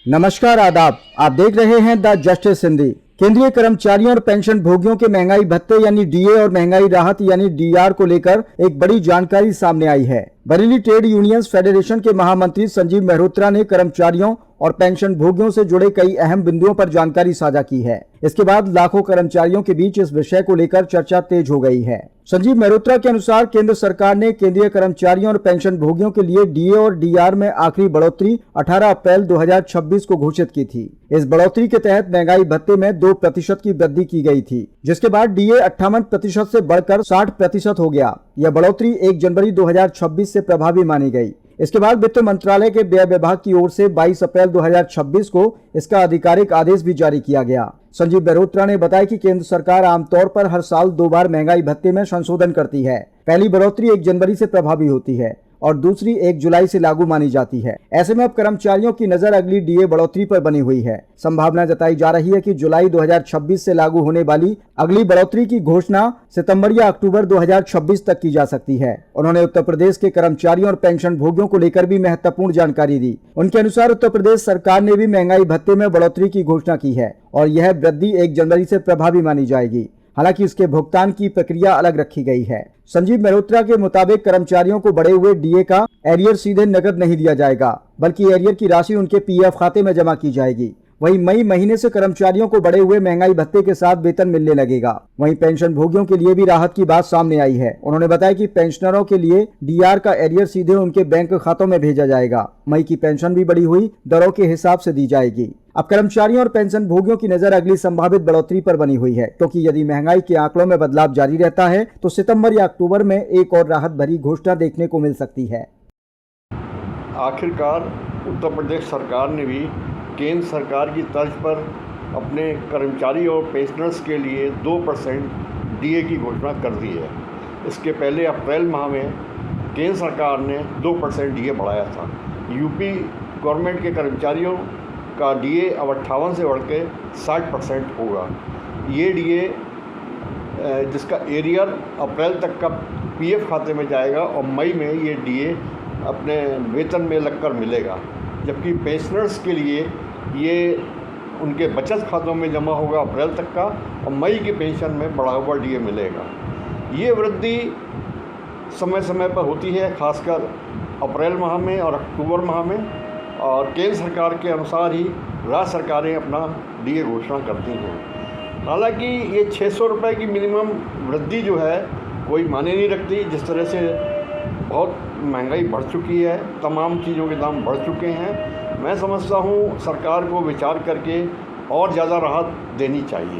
नमस्कार, आदाब। आप देख रहे हैं द जस्टिस हिंदी। केंद्रीय कर्मचारियों और पेंशन भोगियों के महंगाई भत्ते यानी डीए और महंगाई राहत यानी डीआर को लेकर एक बड़ी जानकारी सामने आई है। बरेली ट्रेड यूनियंस फेडरेशन के महामंत्री संजीव मेहरोत्रा ने कर्मचारियों और पेंशन भोगियों से जुड़े कई अहम बिंदुओं पर जानकारी साझा की है। इसके बाद लाखों कर्मचारियों के बीच इस विषय को लेकर चर्चा तेज हो गई है। संजीव मेहरोत्रा के अनुसार केंद्र सरकार ने केंद्रीय कर्मचारियों और पेंशन भोगियों के लिए डीए और डीआर में आखिरी बढ़ोतरी 18 अप्रैल 2026 को घोषित की थी। इस बढ़ोतरी के तहत महंगाई भत्ते में 2% की वृद्धि की गई थी, जिसके बाद डीए 58% से बढ़कर 60% हो गया। यह बढ़ोतरी 1 जनवरी 2026 से प्रभावी मानी गई। इसके बाद वित्त मंत्रालय के व्यय विभाग की ओर से 22 अप्रैल 2026 को इसका आधिकारिक आदेश भी जारी किया गया। संजीव मेहरोत्रा ने बताया कि केंद्र सरकार आमतौर पर हर साल 2 बार महंगाई भत्ते में संशोधन करती है। पहली बढ़ोतरी 1 जनवरी से प्रभावी होती है और दूसरी 1 जुलाई से लागू मानी जाती है। ऐसे में अब कर्मचारियों की नजर अगली डीए बढ़ोतरी पर बनी हुई है। संभावना जताई जा रही है कि जुलाई 2026 से लागू होने वाली अगली बढ़ोतरी की घोषणा सितंबर या अक्टूबर 2026 तक की जा सकती है। उन्होंने उत्तर प्रदेश के कर्मचारियों और पेंशन भोगियों को लेकर भी महत्वपूर्ण जानकारी दी। उनके अनुसार उत्तर प्रदेश सरकार ने भी महंगाई भत्ते में बढ़ोतरी की घोषणा की है और यह वृद्धि 1 जनवरी से प्रभावी मानी जाएगी। हालांकि इसके भुगतान की प्रक्रिया अलग रखी गई है। संजीव मेहरोत्रा के मुताबिक कर्मचारियों को बढ़े हुए डीए का एरियर सीधे नकद नहीं दिया जाएगा, बल्कि एरियर की राशि उनके पीएफ खाते में जमा की जाएगी। वहीं मई महीने से कर्मचारियों को बढ़े हुए महंगाई भत्ते के साथ वेतन मिलने लगेगा। वहीं पेंशन भोगियों के लिए भी राहत की बात सामने आई है। उन्होंने बताया कि पेंशनरों के लिए डीआर का एरियर सीधे उनके बैंक खातों में भेजा जाएगा। मई की पेंशन भी बढ़ी हुई दरों के हिसाब से दी जाएगी। अब कर्मचारियों और पेंशन भोगियों की नजर अगली संभावित बढ़ोतरी पर बनी हुई है, क्योंकि यदि महंगाई के आंकड़ों में बदलाव जारी रहता है तो सितंबर या अक्टूबर में एक और राहत भरी घोषणा देखने को मिल सकती है। आखिरकार उत्तर प्रदेश सरकार ने भी केंद्र सरकार की तर्ज पर अपने कर्मचारी और पेंशनर्स के लिए 2% डीए की घोषणा कर दी है। इसके पहले अप्रैल माह में केंद्र सरकार ने 2% डीए बढ़ाया था। यूपी गवर्नमेंट के कर्मचारियों का डीए अब 58 से बढ़ के 60% होगा। ये डीए जिसका एरियर अप्रैल तक का पीएफ खाते में जाएगा और मई में ये डीए अपने वेतन में लगकर मिलेगा, जबकि पेंशनर्स के लिए ये उनके बचत खातों में जमा होगा अप्रैल तक का और मई की पेंशन में बढ़ा हुआ डीए मिलेगा। ये वृद्धि समय समय पर होती है, खासकर अप्रैल माह में और अक्टूबर माह में, और केंद्र सरकार के अनुसार ही राज्य सरकारें अपना डीए घोषणा करती हैं। हालांकि ये 600 रुपये की मिनिमम वृद्धि जो है कोई माने नहीं रखती। जिस तरह से बहुत महंगाई बढ़ चुकी है, तमाम चीज़ों के दाम बढ़ चुके हैं, मैं समझता हूँ सरकार को विचार करके और ज़्यादा राहत देनी चाहिए।